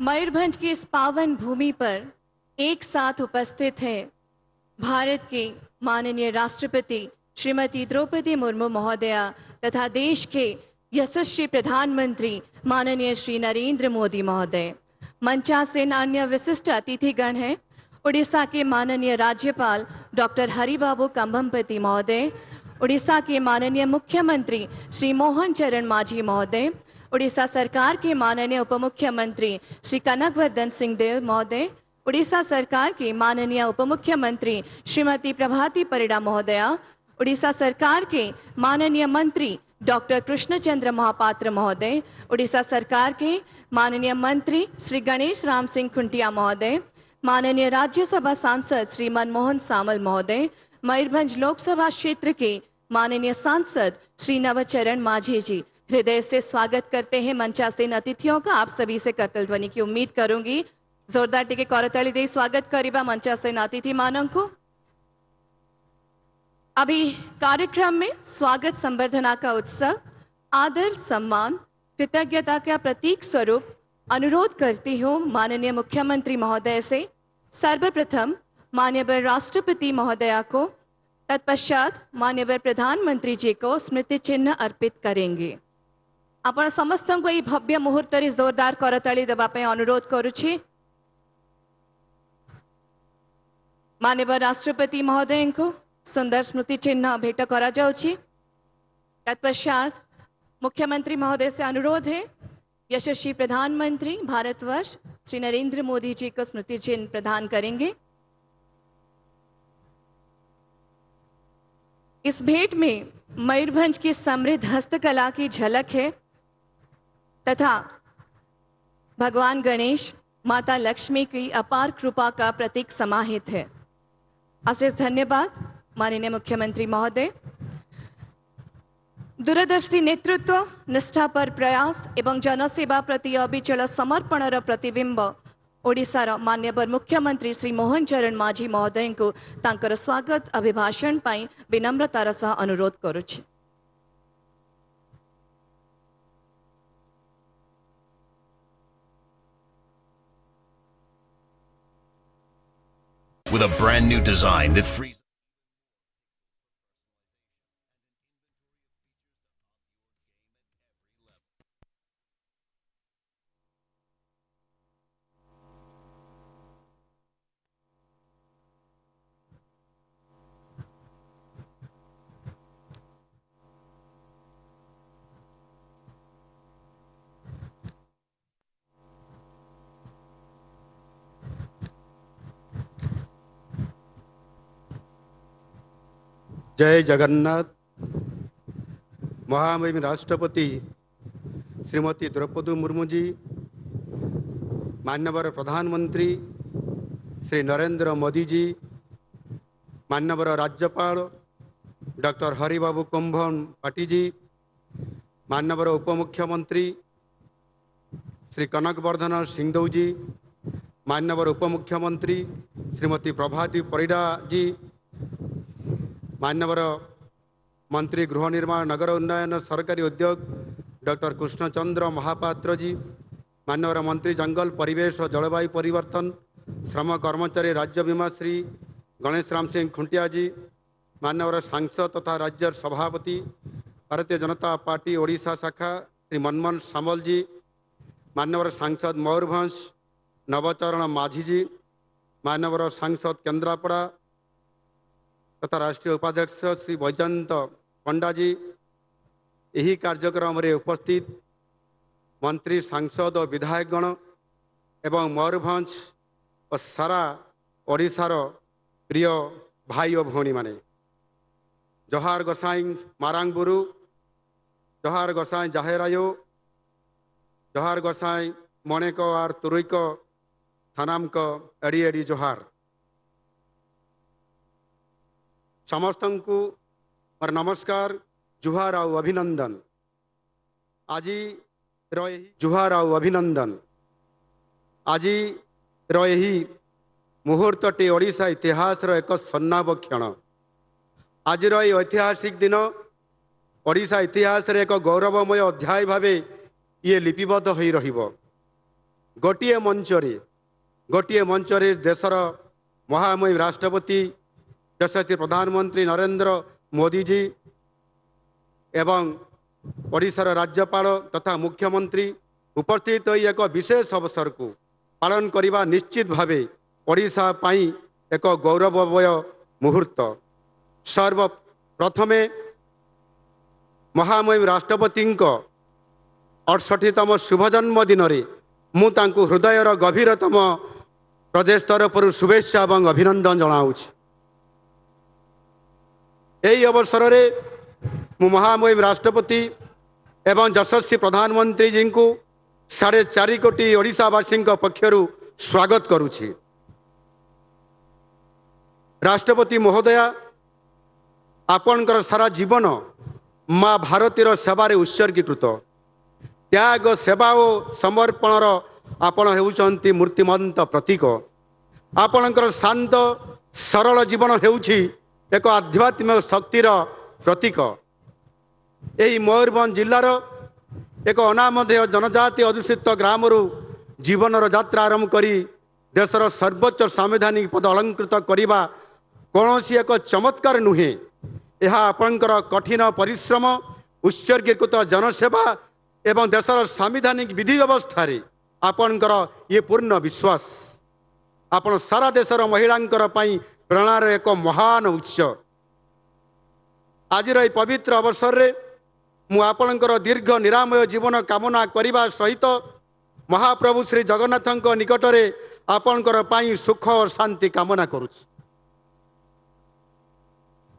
मयूरभंज की इस पावन भूमि पर एक साथ उपस्थित हैं भारत के माननीय राष्ट्रपति श्रीमती द्रौपदी मुर्मू महोदया तथा देश के यशस्वी प्रधानमंत्री माननीय श्री नरेंद्र मोदी महोदय। मंचासीन अन्य विशिष्ट अतिथिगण हैं उड़ीसा के माननीय राज्यपाल डॉक्टर हरिबाबू कंभमपति महोदय, उड़ीसा के माननीय मुख्यमंत्री श्री मोहन चरण मांझी महोदय, उड़ीसा सरकार के माननीय उप मुख्यमंत्री श्री कनकवर्धन सिंह देव महोदय, उड़ीसा सरकार के माननीय उप मुख्यमंत्री श्रीमती प्रभाती परिड़ा महोदया, उड़ीसा सरकार के माननीय मंत्री डॉक्टर कृष्णचंद्र महापात्र महोदय, उड़ीसा सरकार के माननीय मंत्री श्री गणेश राम सिंह खुंटिया महोदय, माननीय राज्यसभा सांसद श्री मनमोहन सामल महोदय, मयूरभंज लोकसभा क्षेत्र के माननीय सांसद श्री नवचरण माझी जी, हृदय से स्वागत करते हैं मंचासीन अतिथियों का। आप सभी से करतल ध्वनि की उम्मीद करूंगी। जोरदार टिके करताली दे स्वागत करिबा मंचासीन अतिथि मानव को। अभी कार्यक्रम में स्वागत संबर्धना का उत्सव, आदर सम्मान कृतज्ञता का प्रतीक स्वरूप अनुरोध करती हूँ माननीय मुख्यमंत्री महोदय से सर्वप्रथम माननीय राष्ट्रपति महोदया को, तत्पश्चात माननीय प्रधानमंत्री जी को स्मृति चिन्ह अर्पित करेंगे। आपण समस्त को यह भव्य मुहूर्त जोरदार करताली देवाई अनुरोध करुछि। माननीय राष्ट्रपति महोदय को सुंदर स्मृति चिन्ह भेट करा जाउछि। तत्पश्चात मुख्यमंत्री महोदय से अनुरोध है यशस्वी प्रधानमंत्री भारतवर्ष श्री नरेंद्र मोदी जी को स्मृति चिन्ह प्रदान करेंगे। इस भेंट में मयूरभंज की समृद्ध हस्तकला की झलक है तथा भगवान गणेश, माता लक्ष्मी की अपार कृपा का प्रतीक समाहित है। अशेष धन्यवाद माननीय मुख्यमंत्री महोदय। दूरदर्शी नेतृत्व, निष्ठापर प्रयास एवं जनसेवा प्रति अविचल समर्पणर प्रतिबिंब ओडिशार माननीय मुख्यमंत्री श्री मोहन चरण माझी महोदय को तांकर स्वागत अभिभाषण पाई विनम्रतार सह अनुरोध करुछि। With a brand new design that frees जय जगन्नाथ। महामहिम राष्ट्रपति श्रीमती द्रौपदी मुर्मू जी, माननीय प्रधानमंत्री श्री नरेंद्र मोदी जी, माननीय राज्यपाल डॉक्टर हरिबाबू कंभमपति जी, माननीय उपमुख्यमंत्री श्री कनकवर्धन सिंहदेव जी, माननीय उपमुख्यमंत्री श्रीमती प्रभाती परिड़ा जी, माननीय मंत्री गृह निर्माण नगर उन्नयन सरकारी उद्योग डॉक्टर कृष्णचंद्र महापात्र जी, माननीय मंत्री जंगल परिवेश और जलवायु परिवर्तन श्रम कर्मचारी राज्य बीमा श्री गणेश राम सिंह खुंटिया जी, माननीय सांसद तथा राज्य सभापति भारतीय जनता पार्टी ओडिशा शाखा श्री मनमोहन सामल जी, माननीय सांसद मयूरभंज नवचरण माझी जी, माननीय सांसद केन्द्रापड़ा तथा राष्ट्रीय उपाध्यक्ष श्री वैजयंत पंडा जी, यही कार्यक्रम रे उपस्थित मंत्री सांसद और विधायकगण एवं मयूरभंज और सारा ओडिशार प्रिय भाई और भौणी माने, जोहार गोसाई मारांगबुरु, जोहार गोसाई जाहेरायो, जोहार गोसाई मणेको आर तुरुईको थानाम को एड़ी एड़ी जोहार। समस्त को और नमस्कार, जुहार आउ अभिनंदन। आज जुहार आउ अभिनंदन। आज रही मुहूर्तटी ओडिशा इतिहास एक स्वर्णाभ क्षण। आज ऐतिहासिक दिन ओडिशा इतिहास एक गौरवमय अध्याय भावे ये लिपिबद्ध हो रहिबो। गोटे मंचरे देशर महामहिम राष्ट्रपति यशस्वी प्रधानमंत्री नरेंद्र मोदी जी एवं ओडिशार राज्यपाल तथा मुख्यमंत्री उपस्थित होई एक विशेष अवसर को पालन करने निश्चित भावे ओडिशा पाई एक गौरवमय मुहूर्त। सर्वप्रथमे महामहिम राष्ट्रपति 68तम शुभजन्म दिन में मु तांको हृदयर गभीरतम प्रदेश तरफ शुभेच्छा और अभिनंदन जनाऊँच। यही अवसर में मु महामहिम राष्ट्रपति एवं यशस्वी प्रधानमंत्री जी को 4.5 कोटी ओडिशावासी पक्षर स्वागत करुछि। राष्ट्रपति महोदया आपणकर सारा जीवन माँ भारतीर सेवारे उत्सर्गीकृत त्याग सेवा और समर्पणर आपण हेउचंती मूर्तिमंत प्रतीक। आपणकर शांत सरल जीवन हेउछि एक आध्यात्मिक शक्तिर प्रतीक। यही मयूरभंज जिलार एक अनामधेय जनजाति अधुषित ग्रामरू जीवनर यात्रा आरंभ करी देशर सर्वोच्च संवैधानिक पद अलंकृत करने कौन एक चमत्कार नुहे। यह आपणकर कठिन परिश्रम उत्सर्गीकृत जनसेवा एवं देशर संवैधानिक विधि व्यवस्था आपणकर ये पूर्ण विश्वास आपण सारा देशर महिलांकर पई प्रेरणार एक महान उत्स। आज पवित्र अवसर रे मु आपणकर दीर्घ निरामय जीवन कामना करने सहित महाप्रभु श्री जगन्नाथ निकटरे आपणकर पई सुख और शांति कामना करुछि।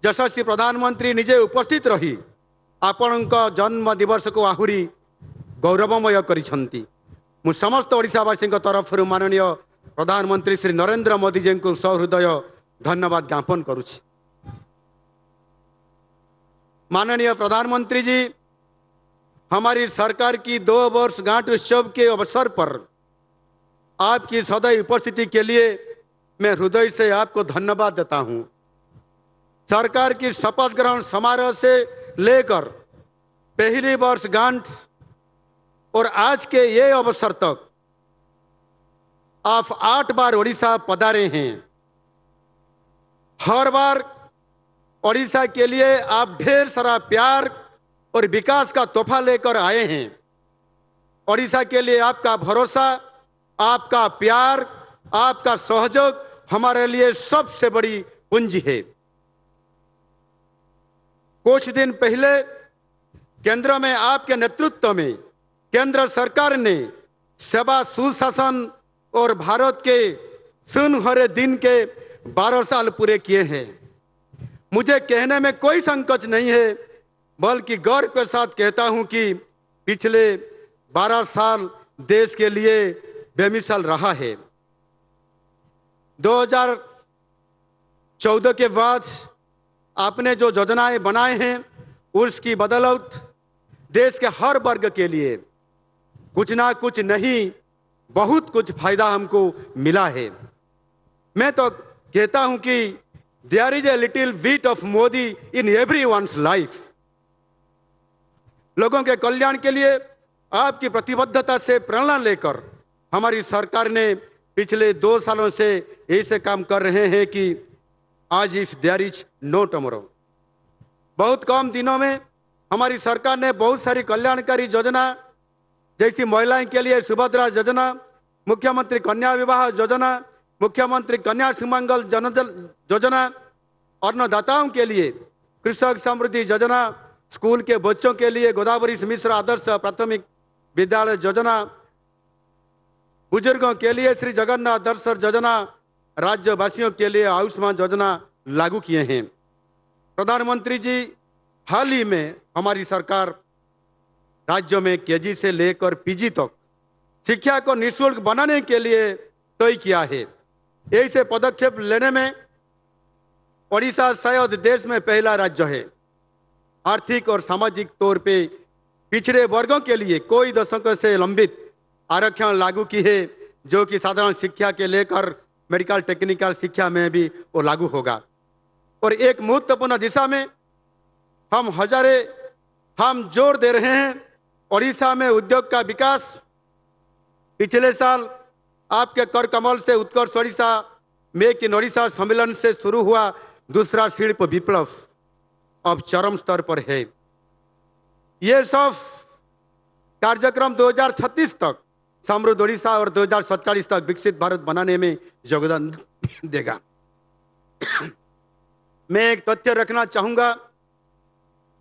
यशस्वी प्रधानमंत्री निजे उपस्थित रही आपणक जन्म दिवस को आहुरी गौरवमय करिसंती। मु समस्त ओडिशावासी तरफ माननीय प्रधानमंत्री श्री नरेंद्र मोदी जी को सहृदय धन्यवाद ज्ञापन करुछि। माननीय प्रधानमंत्री जी, हमारी सरकार की 2 वर्षगांठ उत्सव के अवसर पर आपकी सदैव उपस्थिति के लिए मैं हृदय से आपको धन्यवाद देता हूं। सरकार की शपथ ग्रहण समारोह से लेकर पहली वर्षगांठ और आज के ये अवसर तक आप 8 बार ओडिशा पधारे हैं। हर बार ओडिशा के लिए आप ढेर सारा प्यार और विकास का तोहफा लेकर आए हैं। ओडिशा के लिए आपका भरोसा, आपका प्यार, आपका सहयोग हमारे लिए सबसे बड़ी पूंजी है। कुछ दिन पहले केंद्र में आपके नेतृत्व में केंद्र सरकार ने सेवा सुशासन और भारत के सुनहरे दिन के 12 साल पूरे किए हैं। मुझे कहने में कोई संकोच नहीं है, बल्कि गर्व के साथ कहता हूं कि पिछले 12 साल देश के लिए बेमिसाल रहा है। 2014 के बाद आपने जो योजनाएं बनाए हैं उसकी बदौलत देश के हर वर्ग के लिए कुछ ना कुछ नहीं, बहुत कुछ फायदा हमको मिला है। मैं तो कहता हूं कि there is a little bit of Modi in everyone's life. लोगों के कल्याण के लिए आपकी प्रतिबद्धता से प्रेरणा लेकर हमारी सरकार ने पिछले 2 सालों से ऐसे काम कर रहे हैं कि आज if there is no tomorrow. बहुत कम दिनों में हमारी सरकार ने बहुत सारी कल्याणकारी योजना जैसी महिलाओं के लिए सुभद्रा योजना, मुख्यमंत्री कन्या विवाह योजना, मुख्यमंत्री कन्या सुमंगल योजना, अन्नदाताओं के लिए कृषक समृद्धि योजना, स्कूल के बच्चों के लिए गोदावरी मिश्र आदर्श प्राथमिक विद्यालय योजना, बुजुर्गों के लिए श्री जगन्नाथ दर्शन योजना, राज्यवासियों के लिए आयुष्मान योजना लागू किए हैं। प्रधानमंत्री जी, हाल ही में हमारी सरकार राज्यों में केजी से लेकर पीजी तक शिक्षा को निःशुल्क बनाने के लिए तय किया है। ऐसे पदक्षेप लेने में ओडिशा शायद देश में पहला राज्य है। आर्थिक और सामाजिक तौर पे पिछड़े वर्गों के लिए कोई दशकों से लंबित आरक्षण लागू की है, जो कि साधारण शिक्षा के लेकर मेडिकल टेक्निकल शिक्षा में भी वो लागू होगा। और एक महत्वपूर्ण दिशा में हम जोर दे रहे हैं। ओडिशा में उद्योग का विकास पिछले साल आपके कर कमल से उत्कर्ष ओडिशा मेक इन ओडिशा सम्मेलन से शुरू हुआ दूसरा शिल्प विप्लव अब चरम स्तर पर है। ये सब कार्यक्रम 2036 तक समृद्ध ओडिशा और 2047 तक विकसित भारत बनाने में योगदान देगा। मैं एक तथ्य रखना चाहूंगा,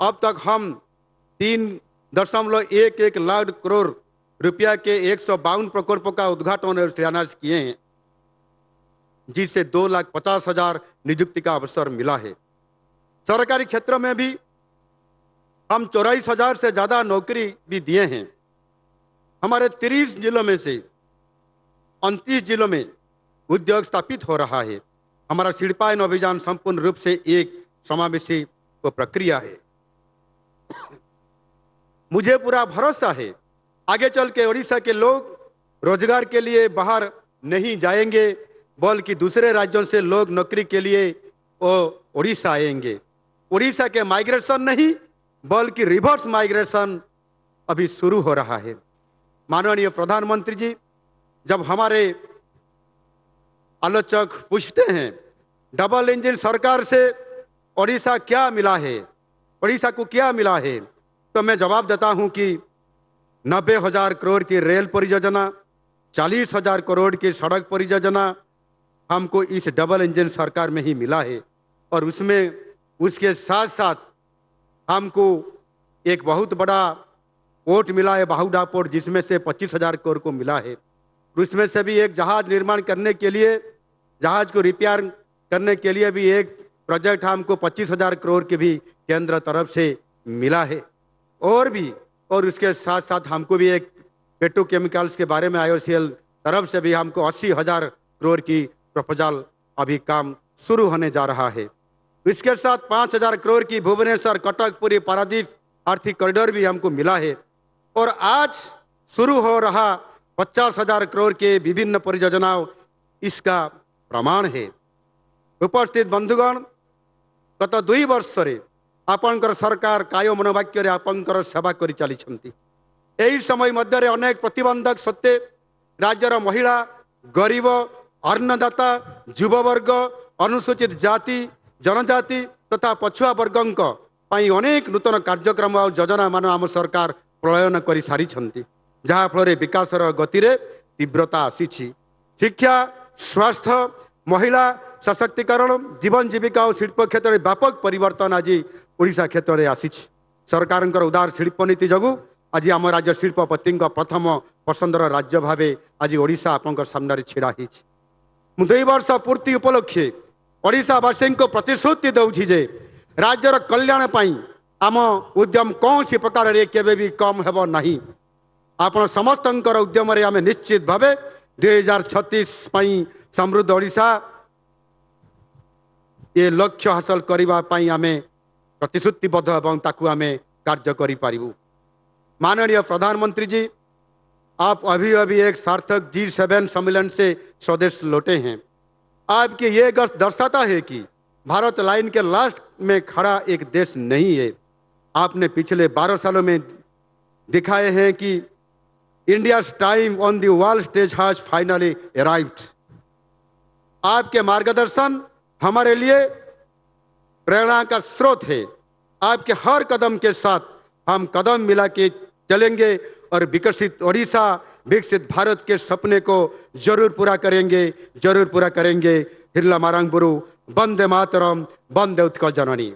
अब तक हम 3.11 लाख करोड़ रुपया के 152 प्रकल्पों का उद्घाटन और शिलान्यास किए हैं, जिससे 2,50,000 नियुक्ति का अवसर मिला है। सरकारी क्षेत्र में भी हम 84,000 से ज्यादा नौकरी भी दिए हैं। हमारे 30 जिलों में से 29 जिलों में उद्योग स्थापित हो रहा है। हमारा शिल्पायन अभियान संपूर्ण रूप से एक समावेशी प्रक्रिया है। मुझे पूरा भरोसा है आगे चल के ओडिशा के लोग रोजगार के लिए बाहर नहीं जाएंगे, बल्कि दूसरे राज्यों से लोग नौकरी के लिए ओडिशा आएंगे। ओडिशा के माइग्रेशन नहीं बल्कि रिवर्स माइग्रेशन अभी शुरू हो रहा है। माननीय प्रधानमंत्री जी, जब हमारे आलोचक पूछते हैं डबल इंजन सरकार से ओडिशा क्या मिला है, ओडिशा को क्या मिला है, तो मैं जवाब देता हूं कि 90,000 करोड़ की रेल परियोजना, 40,000 करोड़ की सड़क परियोजना हमको इस डबल इंजन सरकार में ही मिला है। और उसमें उसके साथ साथ हमको एक बहुत बड़ा पोर्ट मिला है, बाहुडा पोर्ट, जिसमें से 25,000 करोड़ को मिला है। उसमें से भी एक जहाज निर्माण करने के लिए, जहाज को रिपेयर करने के लिए भी एक प्रोजेक्ट हमको 25,000 करोड़ की भी केंद्र तरफ से मिला है। और उसके साथ साथ हमको भी एक पेट्रोकेमिकल्स के बारे में IOCL तरफ से भी हमको 80,000 करोड़ की प्रपोजल अभी काम शुरू होने जा रहा है। इसके साथ 5,000 करोड़ की भुवनेश्वर कटक पुरी पारादीप आर्थिक कॉरिडोर भी हमको मिला है। और आज शुरू हो रहा 50,000 करोड़ के विभिन्न परियोजनाओं इसका प्रमाण है। उपस्थित बंधुगण, गत 2 वर्ष आपणकर सरकार काय मनोवाक्य आपणकर सेवा कर चली। यही समय मध्य अनेक प्रतिबंधक सत्वे राज्यर महिला, गरीब, अन्नदाता, युववर्ग, अनुसूचित जाति जनजाति तथा पछुआ वर्गों पाई अनेक नूतन कार्यक्रम और योजना मान आम सरकार प्रणयन कर सारी, जहाँ फल विकासर गति रे तीव्रता आसी। शिक्षा, स्वास्थ्य, महिला सशक्तिकरण, जीवन जीविका और शिल्प क्षेत्र में व्यापक परिवर्तन आज ओडिशा क्षेत्र में आसी। सरकार उदार शिल्प नीति जगू आज आम राज्य शिल्पपति प्रथम पसंदर राज्य भाव आज ओडिशा आपंकर सामने छिड़ा। मु 2 वर्ष पूर्ति उपलक्षे ओडिशावासी को प्रतिश्रुति दूची जे राज्यर कल्याण पाई आम उद्यम कौन सी प्रकार रे केबे भी कम हेबो नहीं। आपण समस्तंकर उद्यम रे आमे निश्चित भावे 2036 पाई समृद्ध ओडिशा ये लक्ष्य हासिल करबा पाई आमे प्रतिश्रुतिबद्ध एवं ताकू आमे कार्य करि पारिबु। माननीय प्रधानमंत्री जी, आप अभी अभी एक सार्थक G7 सम्मेलन से स्वदेश लौटे हैं। आपके ये गश्त दर्शाता है कि भारत लाइन के लास्ट में खड़ा एक देश नहीं है। आपने पिछले 12 सालों में दिखाए हैं कि India's time on the world stage has finally arrived. आपके मार्गदर्शन हमारे लिए प्रेरणा का स्रोत है। आपके हर कदम के साथ हम कदम मिला के चलेंगे और विकसित ओडिशा, विकसित भारत के सपने को जरूर पूरा करेंगे, जरूर पूरा करेंगे। हिरला मारंग बुरु, वंदे मातरम, वंदे उत्कल जननी।